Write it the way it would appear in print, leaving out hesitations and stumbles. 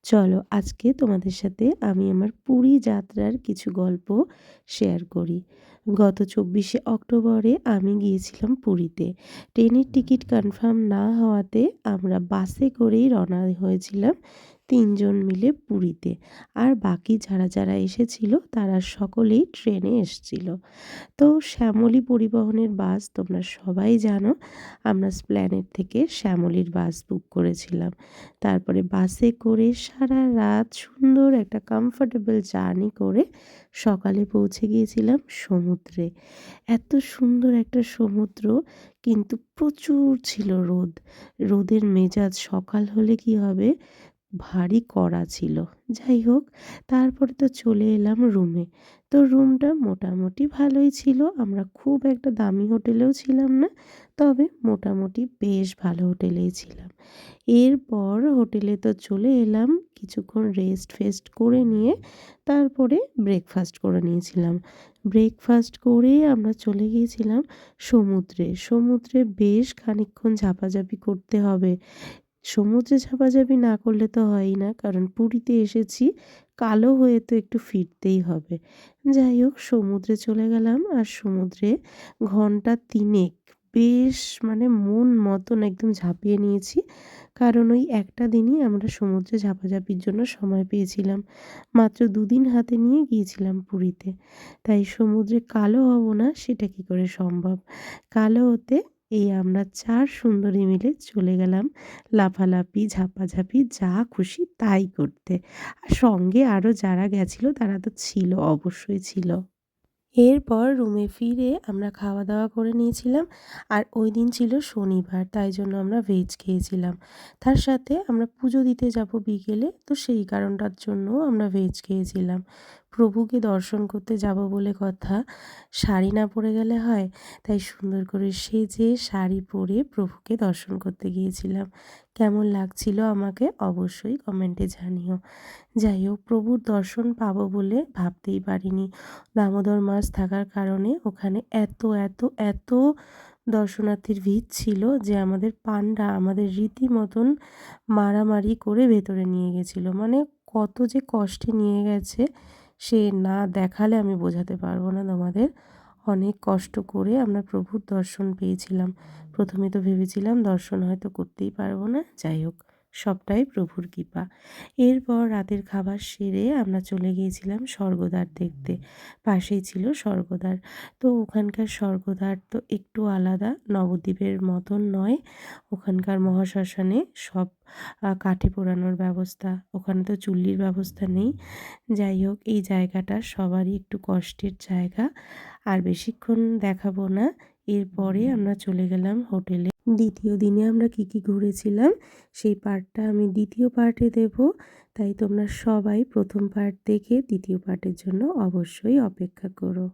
চলো আজকে তোমাদের সাথে আমি আমার পুরী যাত্রার কিছু গল্প শেয়ার করি। গত 24শে অক্টোবরে আমি গিয়েছিলাম পুরীতে। ট্রেনের টিকিট কনফার্ম না হওয়াতে আমরা বাসে করেই রওনা হয়েছিলাম ৩ জন মিলে পুরীতে। আর বাকি যারা এসেছিল তারা সকলেই ট্রেনে এসছিল। তো শ্যামলী পরিবহনের বাস তোমরা সবাই জানো। আমরা এসপ্ল্যানেড থেকে শ্যামলীর বাস বুক করেছিলাম। তারপরে বাসে করে সারা রাত সুন্দর একটা কমফোর্টেবল জার্নি করে সকালে পৌঁছে গিয়েছিলাম সমুদ্রে। এত সুন্দর একটা সমুদ্র, কিন্তু প্রচুর ছিল রোদ। রোদের মেজাজ সকাল হলে কি হবে, ভারী কড়া ছিল। যাই হোক, তারপরে তো চলে এলাম রুমে। তো রুমটা মোটামুটি ভালোই ছিল। আমরা খুব একটা দামি হোটেলেও ছিলাম না, তবে মোটামুটি বেশ ভালো হোটেলেই ছিলাম। এরপর হোটেলে তো চলে এলাম, কিছুক্ষণ রেস্ট ফেস্ট করে নিয়ে তারপরে ব্রেকফাস্ট করে নিয়েছিলাম। ব্রেকফাস্ট করে আমরা চলে গিয়েছিলাম সমুদ্রে। সমুদ্রে বেশ খানিকক্ষণ ঝাপাঝাপি করতে হবে। সমুদ্রে ঝাপাঝাপি না করলে তো হয়ই না, কারণ পুরীতে এসেছি, কালো হয়ে তো একটু ফিরতেই হবে। যাই হোক, সমুদ্রে চলে গেলাম আর সমুদ্রে ঘন্টা ৩ বেশ মানে মন মতন একদম ঝাঁপিয়ে নিয়েছি। কারণ ওই একটা দিনই আমরা সমুদ্রে ঝাপাঝাপির জন্য সময় পেয়েছিলাম। মাত্র ২ দিন হাতে নিয়ে গিয়েছিলাম পুরীতে। তাই সমুদ্রে কালো হব না সেটা কি করে সম্ভব? কালো হতে এই আমরা ৪ সুন্দরী মিলে চলে গেলাম লাফালাফি, ঝাপাঝাপি যা খুশি তাই করতে। আর সঙ্গে আরও যারা গেছিল তারা তো ছিল, অবশ্যই ছিল। এরপর রুমে ফিরে আমরা খাওয়া-দাওয়া করে নিয়েছিলাম। আর ওইদিন ছিল শনিবার, তাই জন্য আমরা ভেজ খেয়েছিলাম। তার সাথে আমরা পুজো দিতে যাব বিকেলে, তো সেই কারণটার জন্যও আমরা ভেজ খেয়েছিলাম। প্রভুকে দর্শন করতে যাব বলে কথা, শাড়ি না পরে গেলে হয়? তাই সুন্দর করে সেজে শাড়ি পরে প্রভুকে দর্শন করতে গিয়েছিলাম। কেমন লাগছিল আমাকে অবশ্যই কমেন্টে জানিও। যাই হোক, প্রভুর দর্শন পাবো বলে ভাবতেই পারিনি। দামোদর মাস থাকার কারণে ওখানে এত দর্শনার্থীর ভিড় ছিল যে আমাদের পান্ডা আমাদের রীতিমতন মারামারি করে ভেতরে নিয়ে গেছিল। মানে কত যে কষ্টে নিয়ে গেছে, সে না দেখালে আমি বোঝাতে পারবো না তোমাদের। অনেক কষ্ট করে আমরা প্রভুর দর্শন পেয়েছিলাম। প্রথমে তো ভেবেছিলাম দর্শন হয়তো করতেই পারবো না। যাই হোক, সবটাই প্রভুর কৃপা। এরপর রাতের খাবার সেরে আমরা চলে গিয়েছিলাম স্বর্গদ্বার দেখতে। পাশেই ছিল স্বর্গদ্বার। তো ওখানকার স্বর্গদ্বার তো একটু আলাদা, নবদ্বীপের মতন নয়। ওখানকার মহাশ্মশানে সব কাঠে পোড়ানোর ব্যবস্থা, ওখানে তো চুল্লির ব্যবস্থা নেই। যাই হোক, এই জায়গাটা সবারই একটু কষ্টের জায়গা। আর বেশিক্ষণ দেখাবো না। এরপরে আমরা চলে গেলাম হোটেলে। দ্বিতীয় দিনে আমরা কী ঘুরেছিলাম সেই পার্টটা আমি দ্বিতীয় পার্টে দেব। তাই তোমরা সবাই প্রথম পার্ট দেখে দ্বিতীয় পার্টের জন্য অবশ্যই অপেক্ষা করো।